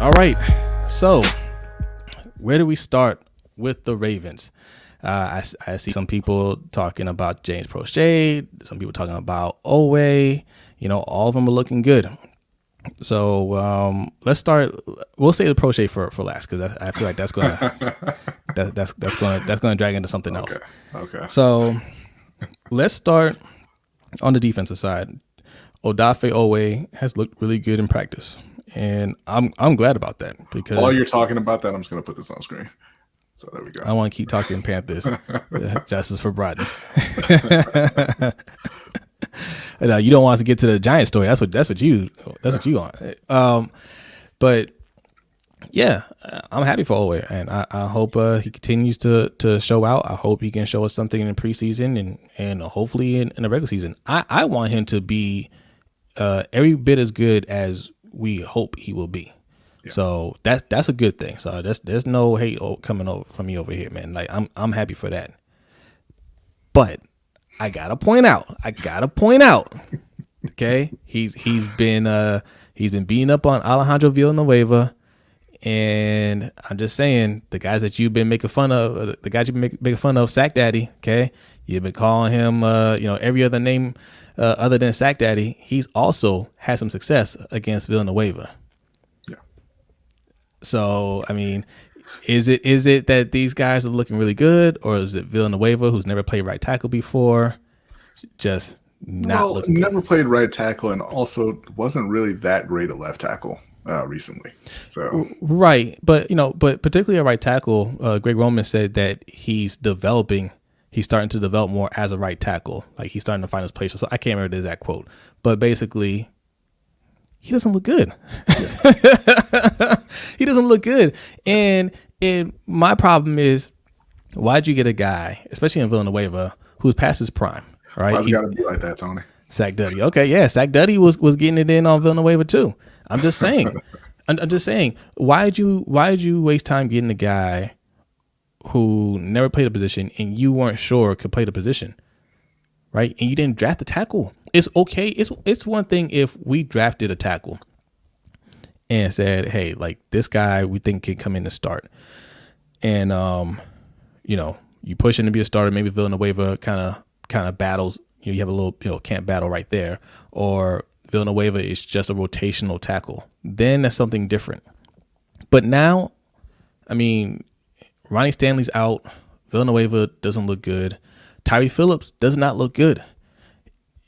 All right. So, where do we start with the Ravens? I see some people talking about James Proche, some people talking about Owe. All of them are looking good. So let's start. We'll say the Proche for last because I feel like that's gonna drag into something else. Okay. So let's start on the defensive side. Odafe Owe has looked really good in practice, and I'm glad about that because while you're talking about that, I'm just gonna put this on screen. So there we go. I want to keep talking Panthers. Justice for Brodny. You don't want us to get to the Giant story. That's what you want. But yeah, I'm happy for Owe, and I hope he continues to show out. I hope he can show us something in the preseason and hopefully in the regular season. I want him to be every bit as good as we hope he will be. Yeah. So that's a good thing. So there's no hate coming over from me over here, man. Like I'm happy for that. But I gotta point out. Okay, he's been beating up on Alejandro Villanueva, and I'm just saying the guys that you've been making fun of, Sack Daddy. Okay, you've been calling him every other name other than Sack Daddy. He's also had some success against Villanueva. Yeah. So I mean, is it that these guys are looking really good, or is it Villanueva, who's never played right tackle before, just not looking good? Never played right tackle, and also wasn't really that great at left tackle recently. So right, but particularly at right tackle, Greg Roman said that he's starting to develop more as a right tackle. Like he's starting to find his place. So I can't remember the exact quote, but basically, he doesn't look good. He doesn't look good. And my problem is, why'd you get a guy, especially in Villanueva, who's past his prime, right? Why's it got to be like that, Tony? Sack Duddy. Okay, yeah, Sack Duddy was getting it in on Villanueva too. I'm just saying. I'm just saying. Why'd you waste time getting a guy who never played a position and you weren't sure could play the position, right? And you didn't draft a tackle. It's okay. It's one thing if we drafted a tackle and said, hey, like this guy we think can come in and start. And you push him to be a starter, maybe Villanueva kind of battles, you have a little camp battle right there, or Villanueva is just a rotational tackle. Then that's something different. But now, I mean, Ronnie Stanley's out. Villanueva doesn't look good. Tyree Phillips does not look good.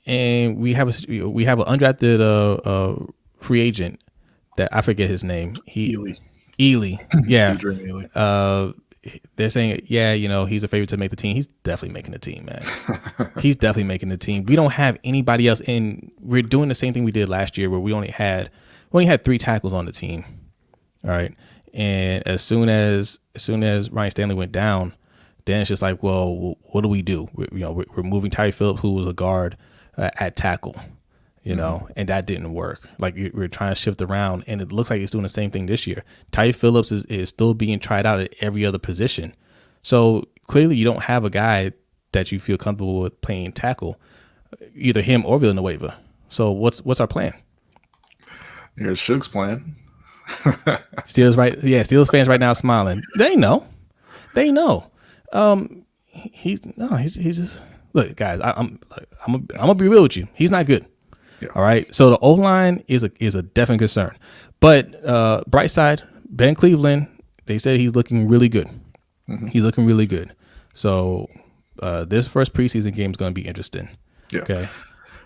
And we have an undrafted free agent that I forget his name. Ely. Yeah. Ely. They're saying, he's a favorite to make the team. He's definitely making the team, man. He's definitely making the team. We don't have anybody else, and we're doing the same thing we did last year, where we only had 3 tackles on the team. All right, and as soon as Ryan Stanley went down, then it's just like, well, what do we do? We're moving Tyree Phillips, who was a guard, at tackle. And that didn't work. Like we're trying to shift around, and it looks like it's doing the same thing this year. Tyree Phillips is still being tried out at every other position. So clearly you don't have a guy that you feel comfortable with playing tackle, either him or Villanueva. So what's our plan? Here's Suge's plan. Steelers, right? Yeah, Steelers fans right now smiling. They know. He's just look, guys. I'm gonna be real with you. He's not good. Yeah. All right. So the O-line is a definite concern. But bright side, Ben Cleveland, they said he's looking really good. Mm-hmm. He's looking really good. So this first preseason game is going to be interesting. Yeah. Okay.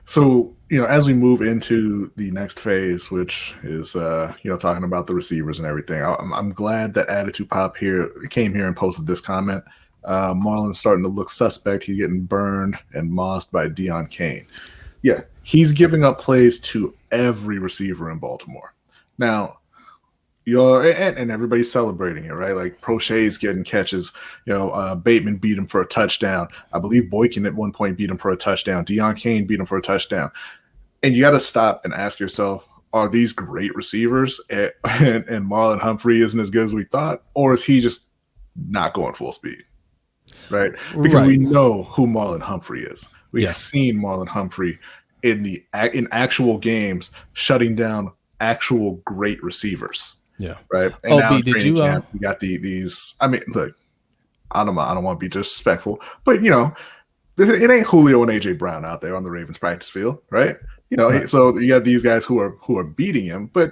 So, as we move into the next phase, which is, talking about the receivers and everything, I'm glad that Attitude Pop came here and posted this comment. Marlon's starting to look suspect. He's getting burned and mossed by Deion Kane. Yeah, he's giving up plays to every receiver in Baltimore. Now, and everybody's celebrating it, right? Like Proche's getting catches. Bateman beat him for a touchdown. I believe Boykin at one point beat him for a touchdown. Deion Kane beat him for a touchdown. And you got to stop and ask yourself, are these great receivers? And Marlon Humphrey isn't as good as we thought? Or is he just not going full speed? Right? Because we know who Marlon Humphrey is. We've seen Marlon Humphrey in actual games shutting down actual great receivers. Yeah. right. And Oh, now B, in did training you? camp, we got these. I mean, look, I don't want to be disrespectful, but you know, it ain't Julio and AJ Brown out there on the Ravens practice field, right? You know, Right. so you got these guys who are beating him, but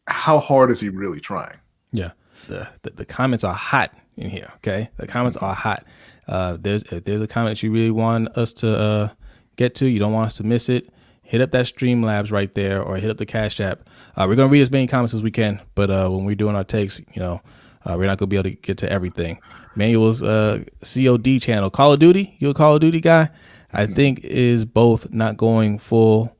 how hard is he really trying? Yeah. The comments are hot in here. Okay. The comments are hot. If there's a comment you really want us to get to, you don't want us to miss it, hit up that Streamlabs right there or hit up the Cash App. We're going to read as many comments as we can, but when we're doing our takes, you know, we're not going to be able to get to everything. Manuel's COD channel, Call of Duty, you a Call of Duty guy, I think is both not going full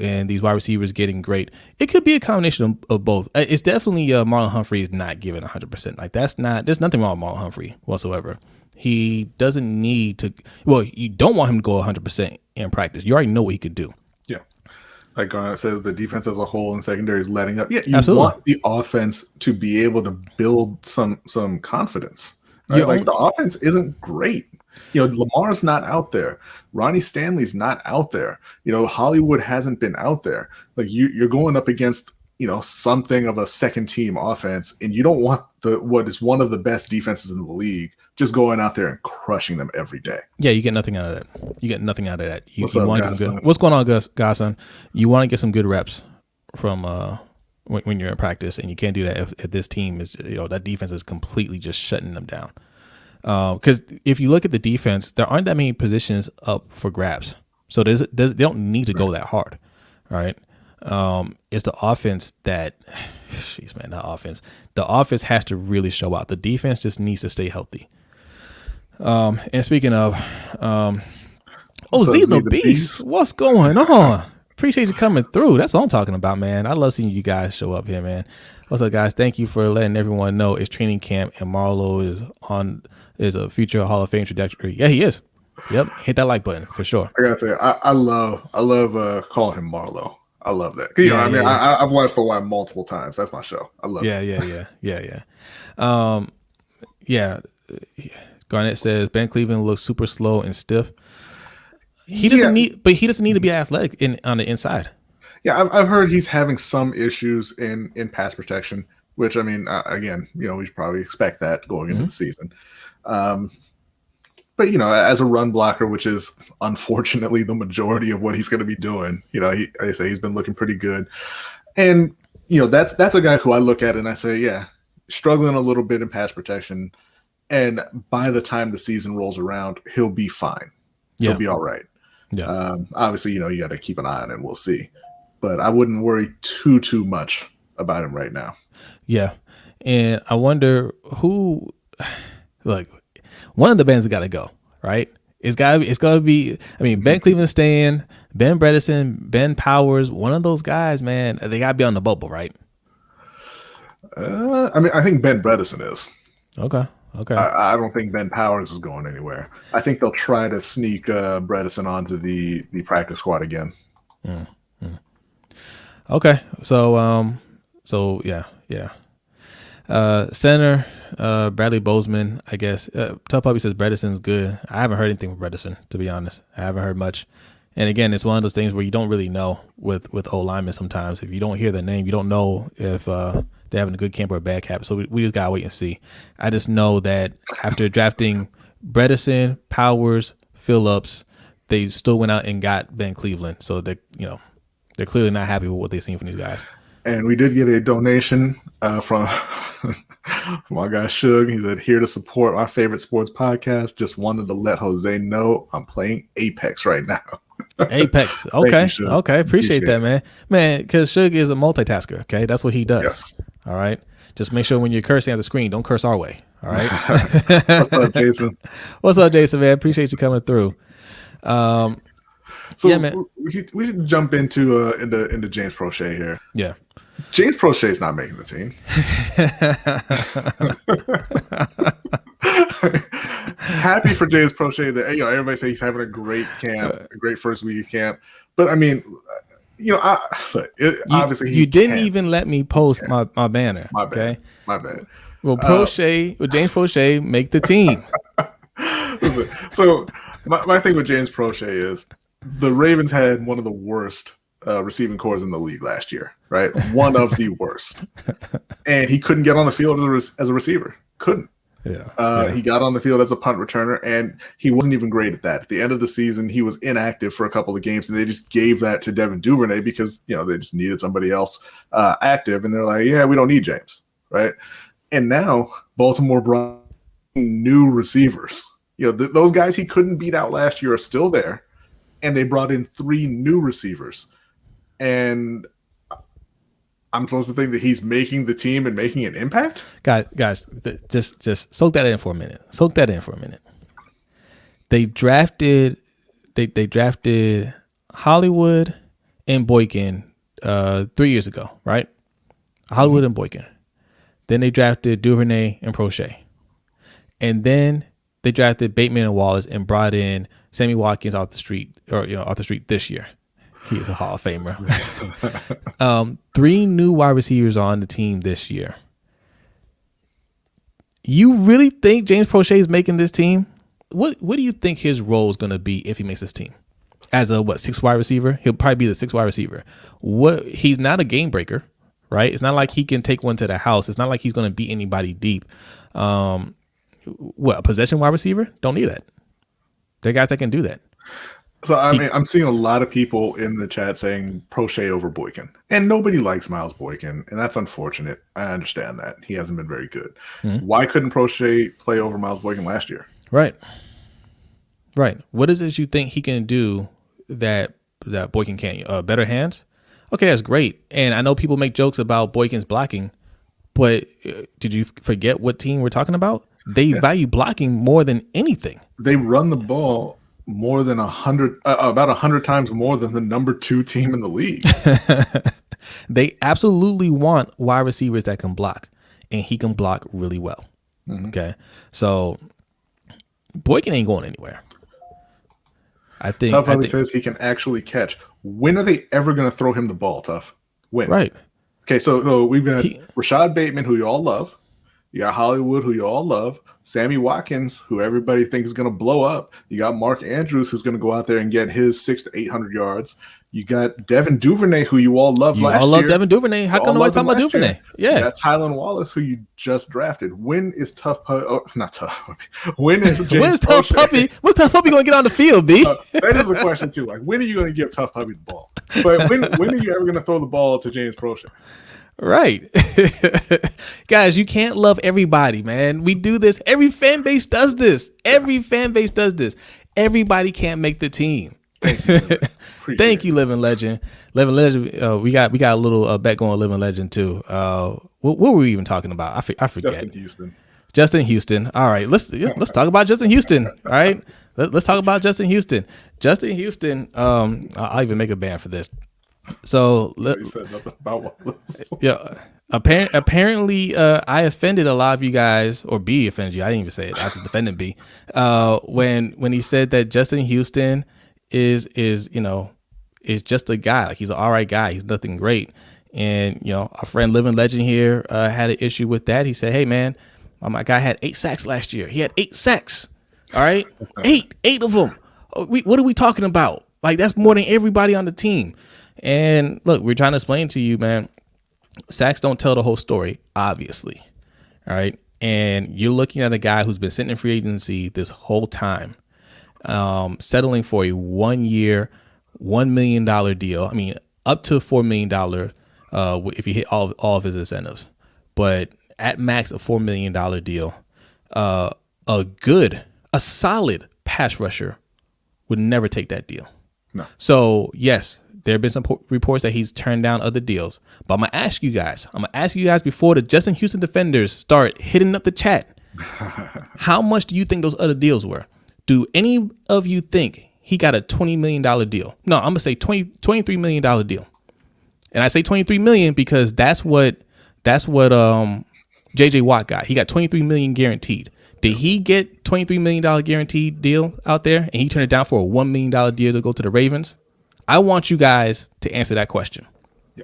and these wide receivers getting great. It could be a combination of both. It's definitely Marlon Humphrey is not giving 100%. Like there's nothing wrong with Marlon Humphrey whatsoever. He doesn't need to, well, you don't want him to go 100% in practice. You already know what he could do. Yeah. Like Garnett says, the defense as a whole and secondary is letting up. Yeah, you Absolutely. want the offense to be able to build some confidence. Right? Like the offense isn't great. You know, Lamar's not out there. Ronnie Stanley's not out there. You know, Hollywood hasn't been out there. Like you're going up against, you know, something of a second team offense, and you don't want what is one of the best defenses in the league just going out there and crushing them every day. Yeah, you get nothing out of that. You get nothing out of that. What's up, want to get some good, what's going on, Godson? You want to get some good reps from when you're in practice, and you can't do that if this team is, you know, that defense is completely just shutting them down. Because if you look at the defense, there aren't that many positions up for grabs, so they don't need to go that hard. All right, it's the offense that, jeez, man, the offense has to really show out. The defense just needs to stay healthy. And speaking of, Z the Beast, what's going on? Appreciate you coming through. That's what I'm talking about, man. I love seeing you guys show up here, man. What's up, guys? Thank you for letting everyone know it's training camp and Marlo is a future Hall of Fame trajectory. Yeah, he is. Yep, hit that like button for sure. I gotta say, I love calling him Marlo. I love that. You know, I mean, I've watched The Wire multiple times. That's my show. I love it. Yeah. Garnett says Ben Cleveland looks super slow and stiff. He doesn't need to be athletic on the inside. Yeah, I've heard he's having some issues in pass protection, which, I mean, again, you know, we should probably expect that going into the season. But, you know, as a run blocker, which is unfortunately the majority of what he's going to be doing, you know, I say he's been looking pretty good. And, you know, that's a guy who I look at and I say, yeah, struggling a little bit in pass protection. And by the time the season rolls around, he'll be fine. Yeah. He'll be all right. Yeah. Obviously, you know, you got to keep an eye on it. We'll see. But I wouldn't worry too much about him right now. Yeah. And I wonder who, like, one of the bands got to go, right? It's got to be, I mean, Ben Cleveland staying, Ben Bredesen, Ben Powers, one of those guys, man, they got to be on the bubble, right? I mean, I think Ben Bredesen is. Okay. I don't think Ben Powers is going anywhere. I think they'll try to sneak Bredesen onto the practice squad again. Okay. So yeah. Center, Bradley Bozeman, I guess. Tough Puppy says Bredesen's good. I haven't heard anything from Bredesen, to be honest. I haven't heard much. And again, it's one of those things where you don't really know with O-linemen sometimes. If you don't hear the name, you don't know if they're having a good camp or a bad camp. So we just got to wait and see. I just know that after drafting Bredesen, Powers, Phillips, they still went out and got Ben Cleveland. So they're clearly not happy with what they've seen from these guys. And we did get a donation from my guy Suge. He said, here to support my favorite sports podcast. Just wanted to let Jose know I'm playing Apex right now. Apex. Okay. Okay. Appreciate that, man. Man, because Suge is a multitasker. Okay. That's what he does. Yes. All right. Just make sure when you're cursing at the screen, don't curse our way. All right. What's up, Jason? What's up, Jason, man? Appreciate you coming through. So yeah, man. We should jump into James Proche here. Yeah. James Proche is not making the team. Happy for James Proche that, you know, everybody says he's having a great camp, a great first week of camp. But I mean, you know, obviously you didn't even let me post my banner. My bad. Okay? My bad. Will James Proche make the team? Listen, so my thing with James Proche is the Ravens had one of the worst receiving cores in the league last year, right? One of the worst. And he couldn't get on the field as a receiver. Couldn't. He got on the field as a punt returner, and he wasn't even great at that. At the end of the season, he was inactive for a couple of games, and they just gave that to Devin Duvernay because, they just needed somebody else active, and they're like, yeah, we don't need James, right? And now Baltimore brought new receivers. Those guys he couldn't beat out last year are still there, and they brought in 3 new receivers. And I'm supposed to think that he's making the team and making an impact? Guys, just soak that in for a minute. They drafted Hollywood and Boykin 3 years ago, right? Hollywood and Boykin. Then they drafted Duvernay and Proche. And then they drafted Bateman and Wallace and brought in Sammy Watkins off the street this year. He is a Hall of Famer. 3 new wide receivers on the team this year. You really think James Proche is making this team? What do you think his role is going to be if he makes this team? As a 6th wide receiver? He'll probably be the 6th wide receiver. He's not a game breaker, right? It's not like he can take one to the house. It's not like he's going to beat anybody deep. A possession wide receiver? Don't need that. There are guys that can do that. So, I'm seeing a lot of people in the chat saying Proche over Boykin. And nobody likes Miles Boykin, and that's unfortunate. I understand that. He hasn't been very good. Mm-hmm. Why couldn't Proche play over Miles Boykin last year? Right. What is it you think he can do that Boykin can't? Better hands? Okay, that's great. And I know people make jokes about Boykin's blocking, but did you forget what team we're talking about? They value blocking more than anything. They run the ball more than 100, about 100 times more than the number 2 team in the league. They absolutely want wide receivers that can block, and he can block really well. Mm-hmm. Okay, so Boykin ain't going anywhere. I think. Tough probably says he can actually catch. When are they ever going to throw him the ball, Tough? When? Right. Okay, so we've got Rashad Bateman, who you all love. You got Hollywood, who you all love. Sammy Watkins, who everybody thinks is going to blow up. You got Mark Andrews, who's going to go out there and get his 600 to 800 yards. You got Devin Duvernay, who you all love last year. You all love Devin Duvernay. How come nobody's talking about Duvernay? Yeah. You got Tylan Wallace, who you just drafted. When is Tough Puppy? Oh, not Tough Puppy. When is Tough Puppy? When's Tough Puppy going to get on the field, B? That is a question, too. Like, when are you going to give Tough Puppy the ball? But when are you ever going to throw the ball to James Proche? Right. Guys, you can't love everybody, man. We do this. Every fan base does this. Everybody can't make the team. Thank you, Living Legend. Living Legend. We got a little bet going on Living Legend too. What were we even talking about? I forget. Justin Houston. All right, let's talk about Justin Houston. All right, let's talk about Justin Houston. Justin Houston. I'll even make a band for this. So said nothing about yeah. Apparently, I offended a lot of you guys, or B offended you. I didn't even say it. I was just defending B. When he said that Justin Houston is just a guy. Like, he's an all right guy. He's nothing great. And our friend Living Legend here had an issue with that. He said, "Hey man, my guy had 8 sacks last year. He had 8 sacks. All right, eight of them. What are we talking about? Like, that's more than everybody on the team." And look, we're trying to explain to you, man, sacks don't tell the whole story, obviously. All right. And you're looking at a guy who's been sitting in free agency this whole time, settling for a 1-year, $1 million deal. I mean, up to $4 million if you hit all of his incentives. But at max, a $4 million deal. A solid pass rusher would never take that deal. No. So, yes, there have been some reports that he's turned down other deals. But I'm going to ask you guys before the Justin Houston defenders start hitting up the chat, how much do you think those other deals were? Do any of you think he got a $20 million deal? No, I'm going to say $23 million deal. And I say $23 million because that's what J.J. Watt got. He got $23 million guaranteed. Did he get $23 million guaranteed deal out there and he turned it down for a $1 million deal to go to the Ravens? I want you guys to answer that question. Yeah.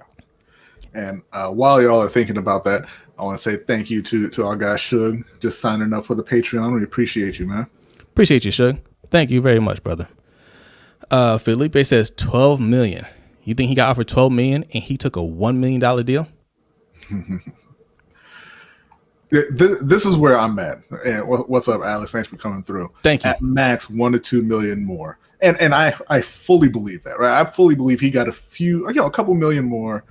And while y'all are thinking about that, I want to say thank you to our guy Shug, just signing up for the Patreon. We appreciate you, man. Appreciate you, Shug. Thank you very much, brother. Felipe says $12 million. You think he got offered $12 million and he took a $1 million deal? This is where I'm at. And what's up, Alex? Thanks for coming through. Thank you. At max, $1 to $2 million more, and I fully believe that. Right, I fully believe he got a couple million more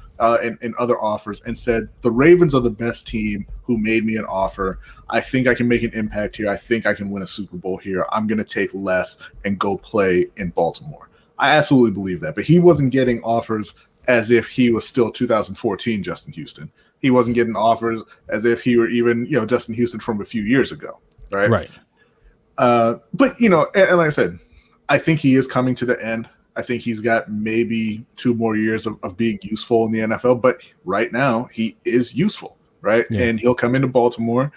in other offers, and said the Ravens are the best team who made me an offer. I think I can make an impact here. I think I can win a Super Bowl here. I'm going to take less and go play in Baltimore. I absolutely believe that. But he wasn't getting offers as if he was still 2014 Justin Houston. He wasn't getting offers as if he were even, Justin Houston from a few years ago. Right. Right. But, and like I said, I think he is coming to the end. I think he's got maybe 2 more years of being useful in the NFL. But right now he is useful. Right. Yeah. And he'll come into Baltimore.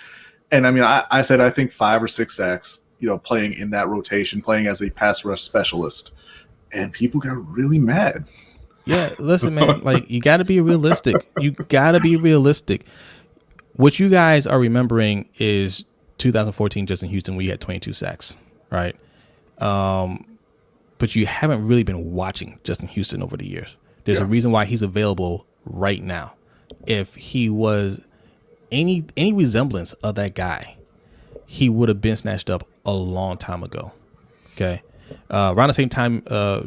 And I mean, I said, I think 5 or 6 sacks, playing in that rotation, playing as a pass rush specialist. And people got really mad. Yeah, listen, man, like, you got to be realistic. You got to be realistic. What you guys are remembering is 2014 Justin Houston, where he had 22 sacks, right? But you haven't really been watching Justin Houston over the years. There's a reason why he's available right now. If he was any resemblance of that guy, he would have been snatched up a long time ago, okay? Around the same time,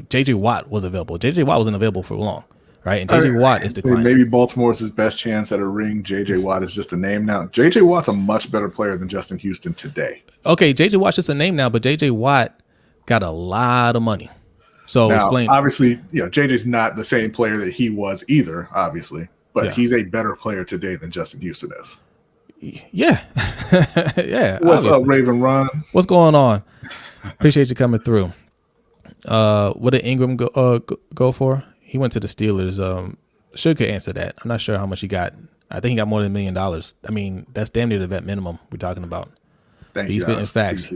J.J. Watt was available. J.J. Watt wasn't available for long, right? And J.J. Watt is declining. Maybe Baltimore's his best chance at a ring. J.J. Watt is just a name now. J.J. Watt's a much better player than Justin Houston today. Okay, J.J. Watt's just a name now, but J.J. Watt got a lot of money. So now, explain. Obviously, J.J.'s not the same player that he was either, obviously, but he's a better player today than Justin Houston is. Yeah. Yeah. What's up, Raven Ron? What's going on? Appreciate you coming through. What did Ingram go for? He went to the Steelers. Should could answer that. I'm not sure how much he got. I think he got more than $1 million. I mean, that's damn near the vet minimum we're talking about. Thank you. He's spitting facts.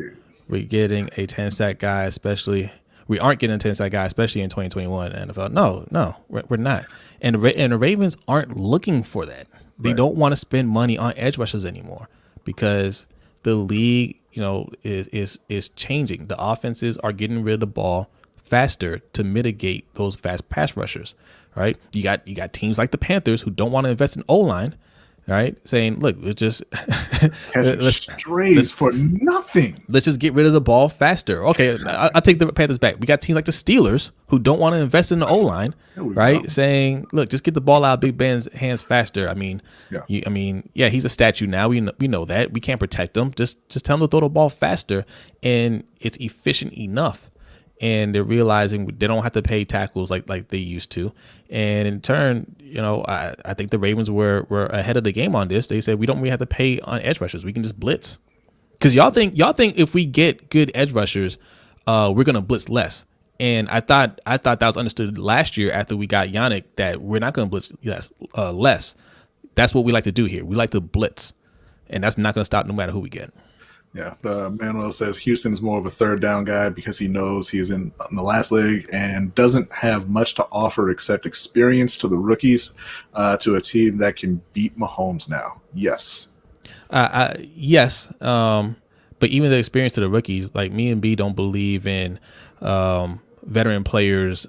We're getting a 10-sack guy, especially. We aren't getting a 10-sack guy, especially in 2021 NFL. No, we're not. And the Ravens aren't looking for that. They don't want to spend money on edge rushers anymore because the league, is changing. The offenses are getting rid of the ball faster to mitigate those fast pass rushers, right? You got teams like the Panthers who don't want to invest in O-line, right? Saying, look, let's strays for nothing. Let's just get rid of the ball faster. Okay, I'll take the Panthers back. We got teams like the Steelers who don't want to invest in the O-line, right? Go. Saying, look, just get the ball out of Big Ben's hands faster. I mean, he's a statue now. We know that. We can't protect him. Just tell him to throw the ball faster, and it's efficient enough. And they're realizing they don't have to pay tackles like they used to. And in turn, I think the Ravens were ahead of the game on this. They said we don't really have to pay on edge rushers. We can just blitz. Because y'all think if we get good edge rushers, we're gonna blitz less. And I thought that was understood last year after we got Yannick that we're not gonna blitz less. That's what we like to do here. We like to blitz, and that's not gonna stop no matter who we get. Yeah, Manuel says Houston's more of a third down guy because he knows he's on the last leg and doesn't have much to offer except experience to the rookies, to a team that can beat Mahomes now. Yes. Yes. But even the experience to the rookies, like me and B don't believe in veteran players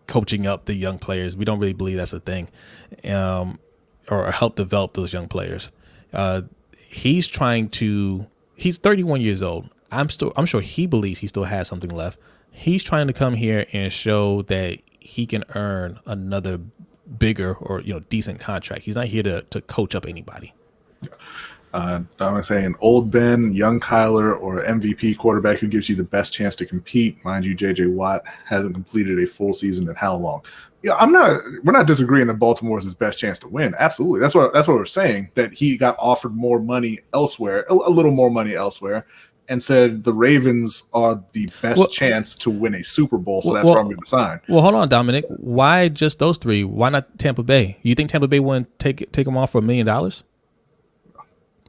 coaching up the young players. We don't really believe that's a thing, or help develop those young players. He's 31 years old. I'm sure he believes he still has something left. He's trying to come here and show that he can earn another bigger or decent contract. He's not here to coach up anybody. I'm saying old Ben, young Kyler, or MVP quarterback who gives you the best chance to compete. Mind you, J.J. Watt hasn't completed a full season in how long? Yeah, we're not disagreeing that Baltimore is his best chance to win. Absolutely. That's what we're saying, that he got offered more money elsewhere, a little more money elsewhere, and said the Ravens are the best chance to win a Super Bowl, so that's where I'm going to sign. Well, hold on, Dominic. Why just those three? Why not Tampa Bay? You think Tampa Bay wouldn't take him off for $1 million?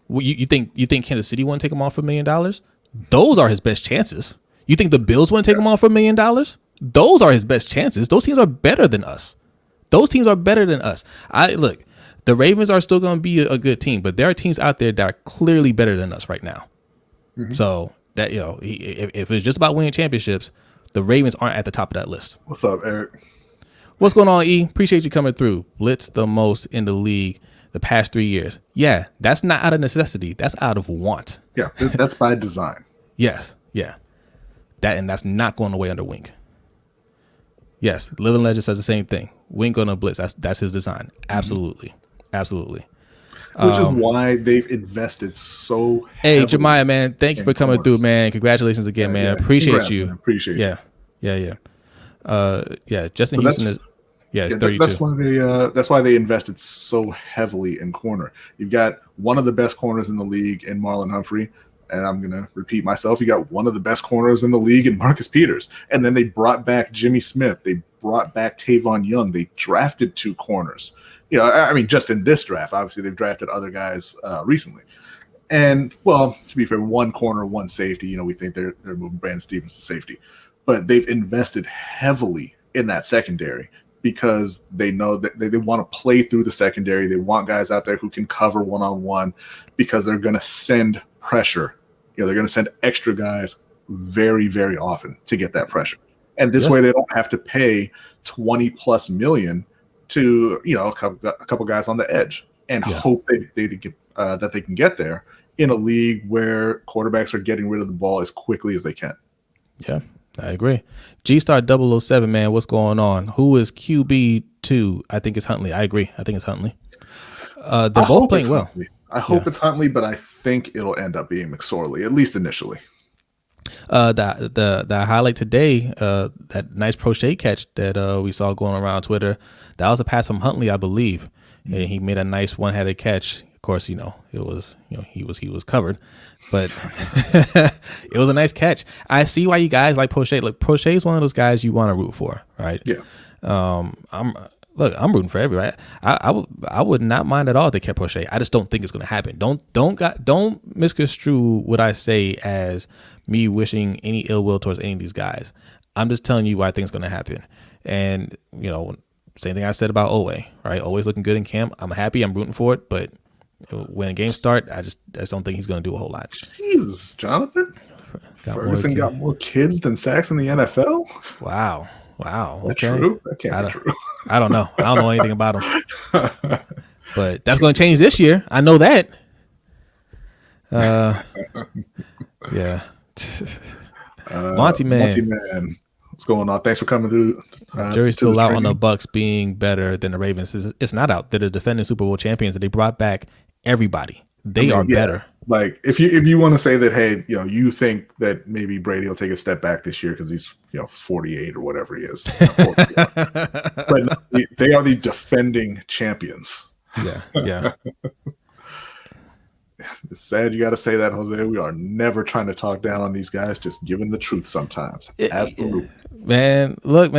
You think Kansas City wouldn't take him off for $1 million? Those are his best chances. You think the Bills wouldn't take him off for $1 million? Those are his best chances. Those teams are better than us. Look, the Ravens are still going to be a good team, but there are teams out there that are clearly better than us right now. Mm-hmm. So that if it's just about winning championships, the Ravens aren't at the top of that list. What's up, Eric? What's going on, E? Appreciate you coming through. Blitz the most in the league the past 3 years. Yeah, that's not out of necessity. That's out of want. Yeah, that's by design. Yes, yeah. That's not going away under Wink. Yes, Living Legend says the same thing. Wink on a blitz. That's his design. Absolutely, absolutely. Which is why they've invested so heavily. Hey, Jemiah, man, thank you for coming through, man. Congratulations again, man. Appreciate Congrats, you. Man. Appreciate you. Yeah. Justin Houston is. Yeah, it's 32. That's why they invested so heavily in corner. You've got one of the best corners in the league in Marlon Humphrey, and I'm gonna repeat myself. You got one of the best corners in the league in Marcus Peters, and then they brought back Jimmy Smith. They brought back Tavon Young. They drafted 2 corners. You know, I mean, just in this draft, obviously they've drafted other guys recently. And well, to be fair, 1 corner, 1 safety. You know, we think they're moving Brandon Stevens to safety, but they've invested heavily in that secondary because they know that they want to play through the secondary. They want guys out there who can cover one-on-one because they're going to send pressure. You know, they're going to send extra guys very, very often to get that pressure. And this way they don't have to pay $20+ million to, you know, a couple guys on the edge and hope that they can get there in a league where quarterbacks are getting rid of the ball as quickly as they can. Yeah, I agree. G-Star 007, man, what's going on? Who is QB2? I think it's Huntley. I agree. I think it's Huntley. They're both playing well. I hope it's Huntley, but I think it'll end up being McSorley, at least initially. The highlight today, that nice Proche catch that we saw going around Twitter, that was a pass from Huntley, I believe. Mm-hmm. And he made a nice one-handed catch. Of course, he was covered, but it was a nice catch. I see why you guys like Proche. Look, Proche is one of those guys you want to root for, right? Yeah. I'm rooting for everybody. I would not mind at all if they kept Proche. I just don't think it's going to happen. Don't misconstrue what I say as me wishing any ill will towards any of these guys. I'm just telling you why I think it's going to happen. And, you know, same thing I said about Owe, right? Always looking good in camp. I'm happy. I'm rooting for it. But when games start, I just don't think he's going to do a whole lot. Jesus, Jonathan. Ferguson got more kids than sacks in the NFL? Wow. Is that true? That can't be true. I don't know. I don't know anything about him. But that's going to change this year. I know that. Yeah. Monty Man. What's going on? Thanks for coming through. Jury's still out on the Bucks being better than the Ravens. It's not out. They're the defending Super Bowl champions, and they brought back everybody. They are better. Like if you want to say that, hey, you know, you think that maybe Brady will take a step back this year because he's 48 or whatever he is. But they are the defending champions. Yeah. It's sad you got to say that, Jose. We are never trying to talk down on these guys, just giving the truth sometimes. Absolutely. Man, look,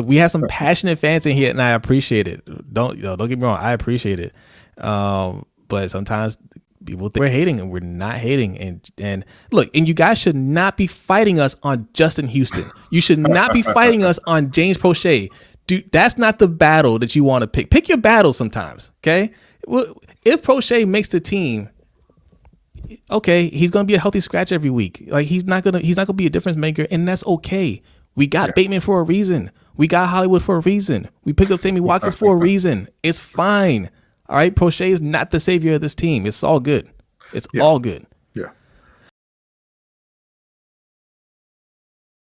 we have some passionate fans in here, and I appreciate it. Don't get me wrong, I appreciate it. But sometimes people think we're hating, and we're not hating. And look, and you guys should not be fighting us on Justin Houston. You should not be fighting us on James Proche. Dude, that's not the battle that you want to pick. Pick your battles sometimes, okay? Well, if Proche makes the team, okay, he's gonna be a healthy scratch every week. Like he's not gonna be a difference maker, and that's okay. We got Bateman for a reason. We got Hollywood for a reason. We picked up Sammy Watkins for a reason. It's fine. All right, Proche is not the savior of this team. It's all good. It's all good.